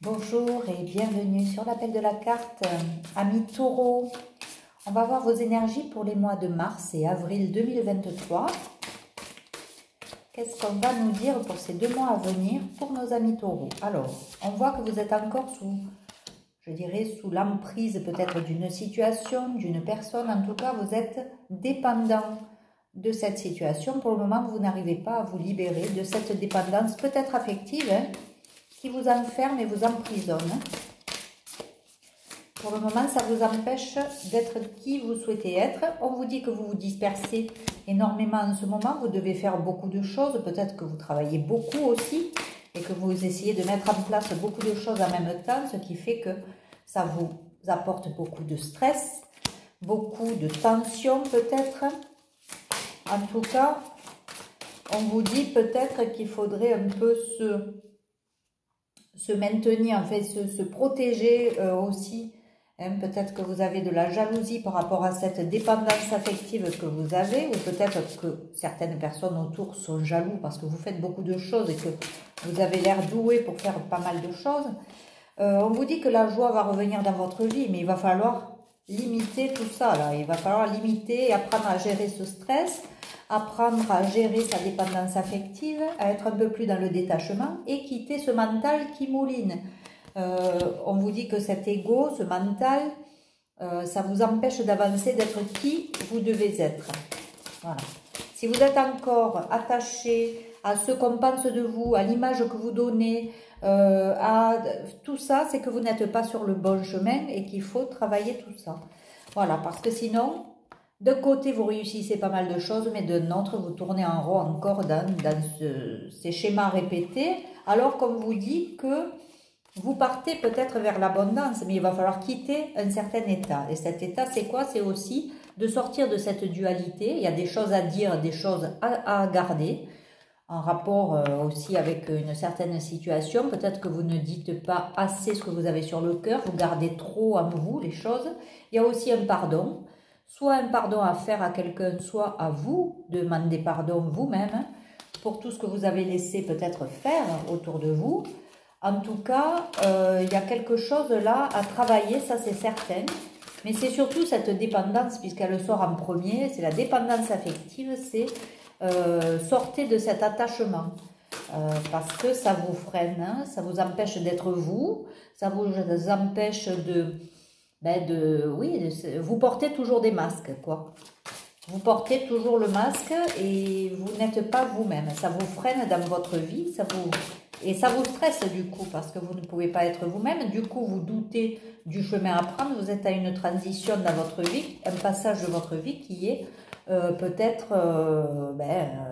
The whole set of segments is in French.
Bonjour et bienvenue sur l'appel de la carte, amis taureaux. On va voir vos énergies pour les mois de mars et avril 2023. Qu'est-ce qu'on va nous dire pour ces 2 mois à venir pour nos amis taureaux? Alors, on voit que vous êtes encore sous, je dirais, sous l'emprise peut-être d'une situation, d'une personne. En tout cas, vous êtes dépendant de cette situation. Pour le moment, vous n'arrivez pas à vous libérer de cette dépendance peut-être affective, qui vous enferme et vous emprisonne. Pour le moment, ça vous empêche d'être qui vous souhaitez être. On vous dit que vous vous dispersez énormément en ce moment. Vous devez faire beaucoup de choses. Peut-être que vous travaillez beaucoup aussi et que vous essayez de mettre en place beaucoup de choses en même temps, ce qui fait que ça vous apporte beaucoup de stress, beaucoup de tension peut-être. En tout cas, on vous dit peut-être qu'il faudrait un peu se maintenir, en fait, se protéger aussi. Peut-être que vous avez de la jalousie par rapport à cette dépendance affective que vous avez, ou peut-être que certaines personnes autour sont jaloux parce que vous faites beaucoup de choses et que vous avez l'air doué pour faire pas mal de choses. On vous dit que la joie va revenir dans votre vie, mais il va falloir limiter tout ça, là. Il va falloir limiter et apprendre à gérer ce stress, apprendre à gérer sa dépendance affective, à être un peu plus dans le détachement et quitter ce mental qui mouline. On vous dit que cet ego, ce mental, ça vous empêche d'avancer, d'être qui vous devez être. Voilà. Si vous êtes encore attaché à ce qu'on pense de vous, à l'image que vous donnez, à tout ça, c'est que vous n'êtes pas sur le bon chemin et qu'il faut travailler tout ça. Voilà, parce que sinon, d'un côté, vous réussissez pas mal de choses, mais d'un autre, vous tournez en rond encore dans ces schémas répétés, alors qu'on vous dit que vous partez peut-être vers l'abondance, mais il va falloir quitter un certain état. Et cet état, c'est quoi? C'est aussi de sortir de cette dualité. Il y a des choses à dire, des choses à garder, en rapport aussi avec une certaine situation. Peut-être que vous ne dites pas assez ce que vous avez sur le cœur, vous gardez trop en vous les choses. Il y a aussi un pardon, soit un pardon à faire à quelqu'un, soit à vous, demander pardon vous-même pour tout ce que vous avez laissé peut-être faire autour de vous. En tout cas, il y a quelque chose là à travailler, ça c'est certain. Mais c'est surtout cette dépendance, puisqu'elle sort en premier, c'est la dépendance affective, c'est sortez de cet attachement. Parce que ça vous freine, hein, ça vous empêche d'être vous, ça vous empêche vous portez toujours des masques, quoi. Vous portez toujours le masque et vous n'êtes pas vous-même. Ça vous freine dans votre vie, et ça vous stresse du coup parce que vous ne pouvez pas être vous-même. Du coup, vous doutez du chemin à prendre. Vous êtes à une transition dans votre vie, un passage de votre vie qui est peut-être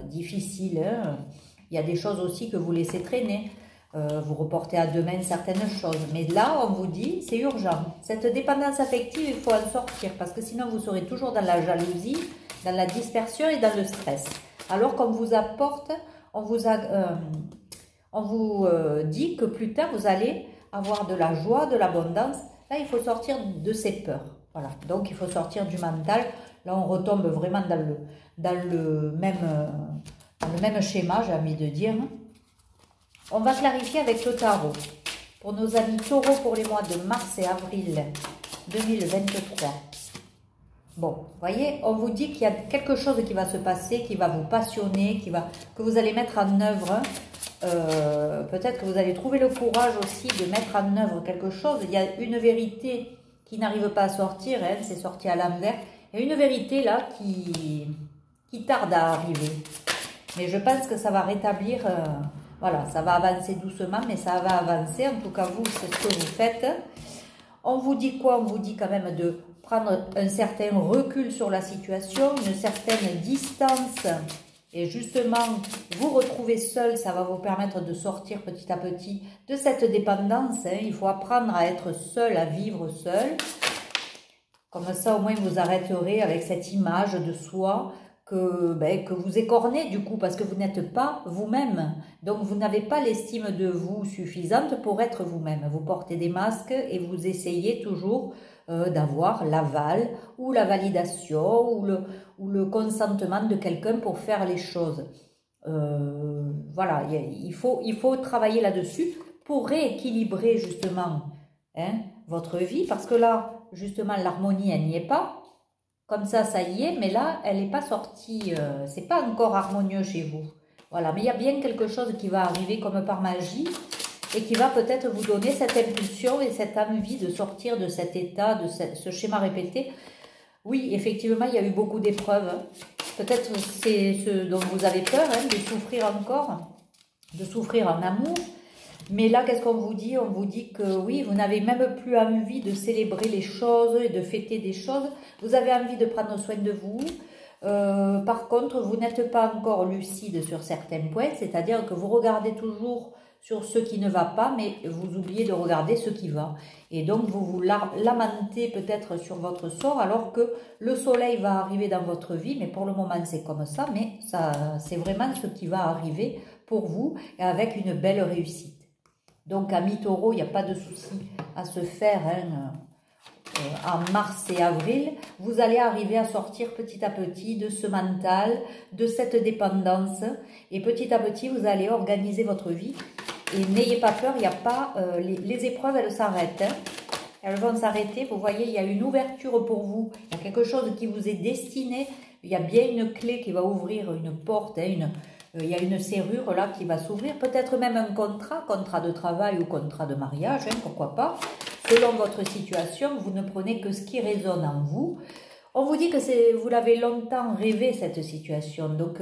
difficile. Hein. Il y a des choses aussi que vous laissez traîner. Vous reportez à demain certaines choses. Mais là, on vous dit, c'est urgent. Cette dépendance affective, il faut en sortir parce que sinon, vous serez toujours dans la jalousie, dans la dispersion et dans le stress. Alors qu'on vous apporte, on vous dit que plus tard, vous allez avoir de la joie, de l'abondance. Là, il faut sortir de ces peurs. Voilà. Donc, il faut sortir du mental. Là, on retombe vraiment dans le même schéma, j'ai envie de dire. On va clarifier avec le tarot. Pour nos amis taureaux pour les mois de mars et avril 2023. Bon, vous voyez, on vous dit qu'il y a quelque chose qui va se passer, qui va vous passionner, que vous allez mettre en œuvre. Peut-être que vous allez trouver le courage aussi de mettre en œuvre quelque chose. Il y a une vérité qui n'arrive pas à sortir, hein, c'est sorti à l'envers. Il y a une vérité là qui tarde à arriver. Mais je pense que ça va rétablir... voilà, ça va avancer doucement, mais ça va avancer. En tout cas, vous, c'est ce que vous faites. On vous dit quoi? On vous dit quand même de prendre un certain recul sur la situation, une certaine distance. Et justement, vous retrouver seul, ça va vous permettre de sortir petit à petit de cette dépendance. Hein. Il faut apprendre à être seul, à vivre seul. Comme ça, au moins, vous arrêterez avec cette image de soi que vous écornez du coup parce que vous n'êtes pas vous-même. Donc vous n'avez pas l'estime de vous suffisante pour être vous-même. Vous portez des masques et vous essayez toujours d'avoir l'aval ou la validation ou le consentement de quelqu'un pour faire les choses. Voilà, il faut travailler là-dessus pour rééquilibrer justement votre vie, parce que là, justement, l'harmonie, elle n'y est pas. Comme ça y est, mais là, elle n'est pas sortie, c'est pas encore harmonieux chez vous. Voilà, mais il y a bien quelque chose qui va arriver comme par magie et qui va peut-être vous donner cette impulsion et cette envie de sortir de cet état, de ce schéma répété. Oui, effectivement, il y a eu beaucoup d'épreuves. Peut-être c'est ce dont vous avez peur, de souffrir encore, de souffrir en amour. Mais là, qu'est-ce qu'on vous dit? On vous dit que oui, vous n'avez même plus envie de célébrer les choses et de fêter des choses. Vous avez envie de prendre soin de vous. Par contre, vous n'êtes pas encore lucide sur certains points, c'est-à-dire que vous regardez toujours sur ce qui ne va pas, mais vous oubliez de regarder ce qui va. Et donc, vous vous lamentez peut-être sur votre sort, alors que le soleil va arriver dans votre vie, mais pour le moment, c'est comme ça, mais ça, c'est vraiment ce qui va arriver pour vous, avec une belle réussite. Donc, amis taureaux, il n'y a pas de souci à se faire en mars et avril. Vous allez arriver à sortir petit à petit de ce mental, de cette dépendance. Et petit à petit, vous allez organiser votre vie. Et n'ayez pas peur, il n'y a pas... les épreuves, elles s'arrêtent. Elles vont s'arrêter. Vous voyez, il y a une ouverture pour vous. Il y a quelque chose qui vous est destiné. Il y a bien une clé qui va ouvrir une porte, il y a une serrure là qui va s'ouvrir, peut-être même un contrat de travail ou contrat de mariage, pourquoi pas. Selon votre situation, vous ne prenez que ce qui résonne en vous. On vous dit que vous l'avez longtemps rêvé cette situation, donc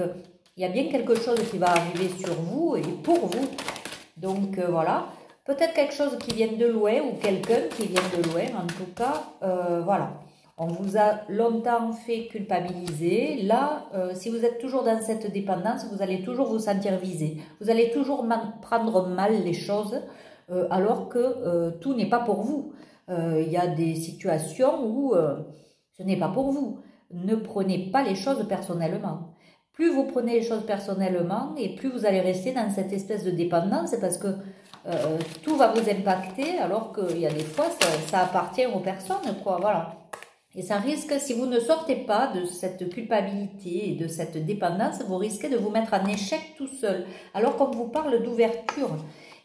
il y a bien quelque chose qui va arriver sur vous et pour vous. Donc voilà, peut-être quelque chose qui vient de loin ou quelqu'un qui vient de loin, en tout cas, voilà. On vous a longtemps fait culpabiliser. Là, si vous êtes toujours dans cette dépendance, vous allez toujours vous sentir visé. Vous allez toujours prendre mal les choses, alors que tout n'est pas pour vous. Il y a des situations où ce n'est pas pour vous. Ne prenez pas les choses personnellement. Plus vous prenez les choses personnellement, et plus vous allez rester dans cette espèce de dépendance, parce que tout va vous impacter, alors qu'il y a des fois, ça appartient aux personnes, quoi, voilà. Et ça risque, si vous ne sortez pas de cette culpabilité et de cette dépendance, vous risquez de vous mettre en échec tout seul. Alors qu'on vous parle d'ouverture,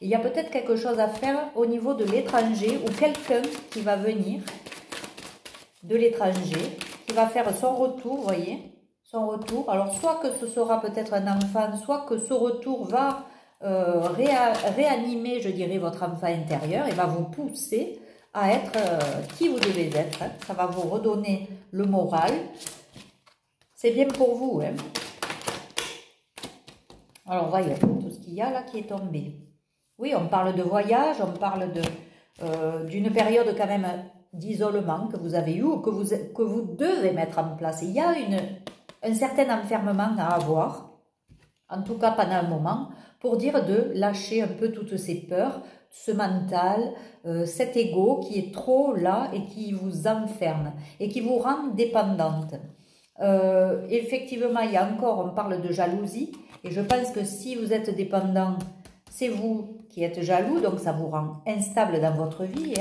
il y a peut-être quelque chose à faire au niveau de l'étranger ou quelqu'un qui va venir de l'étranger, qui va faire son retour, vous voyez, son retour. Alors soit que ce sera peut-être un enfant, soit que ce retour va réanimer, je dirais, votre enfant intérieur et va vous pousser à être qui vous devez être. Ça va vous redonner le moral. C'est bien pour vous. Alors, voyons tout ce qu'il y a là qui est tombé. Oui, on parle de voyage, on parle d'une période quand même d'isolement que vous avez eu ou que vous devez mettre en place. Il y a un certain enfermement à avoir, en tout cas pendant un moment, pour dire de lâcher un peu toutes ces peurs, ce mental, cet ego qui est trop là et qui vous enferme et qui vous rend dépendante. Effectivement, il y a encore, on parle de jalousie et je pense que si vous êtes dépendant, c'est vous qui êtes jaloux, donc ça vous rend instable dans votre vie.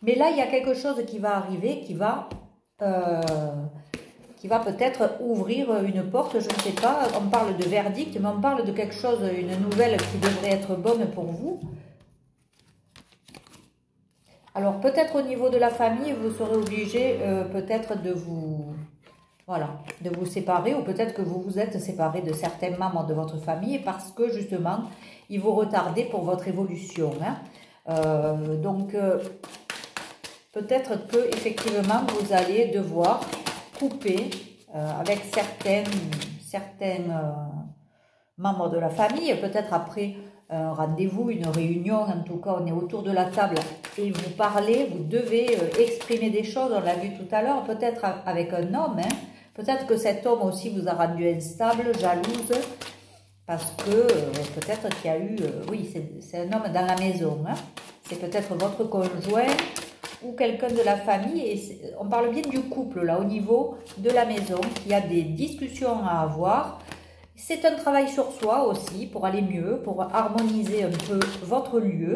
Mais là, il y a quelque chose qui va arriver, qui va peut-être ouvrir une porte, je ne sais pas. On parle de verdict, mais on parle de quelque chose, une nouvelle qui devrait être bonne pour vous. Alors, peut-être au niveau de la famille, vous serez obligé peut-être de vous séparer, ou peut-être que vous vous êtes séparé de certains membres de votre famille parce que, justement, ils vous retardaient pour votre évolution. Donc, peut-être que effectivement vous allez devoir couper avec certains membres de la famille, peut-être après un rendez-vous, une réunion, en tout cas on est autour de la table et vous parlez, vous devez exprimer des choses, on l'a vu tout à l'heure, peut-être avec un homme, peut-être que cet homme aussi vous a rendu instable, jalouse, parce que peut-être qu'il y a eu, oui c'est un homme dans la maison, c'est peut-être votre conjoint ou quelqu'un de la famille, et on parle bien du couple là, au niveau de la maison, il y a des discussions à avoir. C'est un travail sur soi aussi, pour aller mieux, pour harmoniser un peu votre lieu,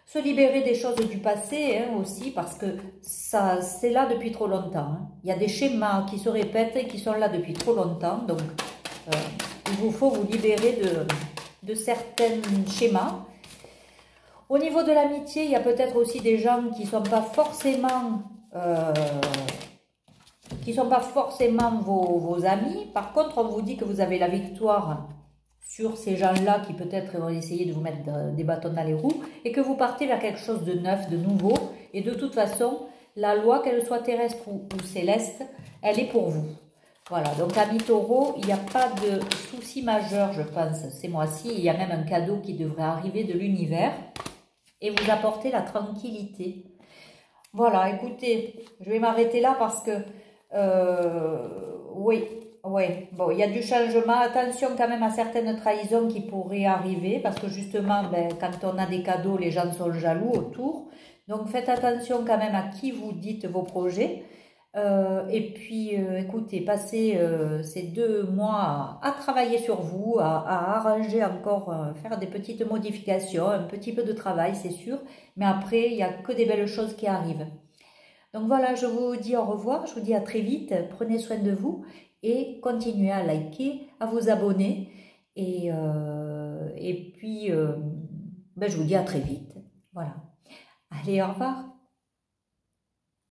se libérer des choses du passé aussi, parce que ça c'est là depuis trop longtemps. Il y a des schémas qui se répètent et qui sont là depuis trop longtemps, donc il vous faut vous libérer de certains schémas. Au niveau de l'amitié, il y a peut-être aussi des gens qui ne sont pas forcément, vos amis. Par contre, on vous dit que vous avez la victoire sur ces gens-là qui peut-être vont essayer de vous mettre des bâtons dans les roues et que vous partez vers quelque chose de neuf, de nouveau. Et de toute façon, la loi, qu'elle soit terrestre ou céleste, elle est pour vous. Voilà, donc amis taureaux, il n'y a pas de souci majeur, je pense, ces mois-ci. Il y a même un cadeau qui devrait arriver de l'univers et vous apporter la tranquillité. Voilà, écoutez, je vais m'arrêter là parce que, oui, bon, il y a du changement. Attention quand même à certaines trahisons qui pourraient arriver parce que justement, ben, quand on a des cadeaux, les gens sont jaloux autour. Donc faites attention quand même à qui vous dites vos projets. Et puis, écoutez, passez ces 2 mois à travailler sur vous, à arranger encore, faire des petites modifications, un petit peu de travail, c'est sûr. Mais après, il n'y a que des belles choses qui arrivent. Donc voilà, je vous dis au revoir, je vous dis à très vite, prenez soin de vous et continuez à liker, à vous abonner. Et puis, ben, je vous dis à très vite. Voilà. Allez, au revoir.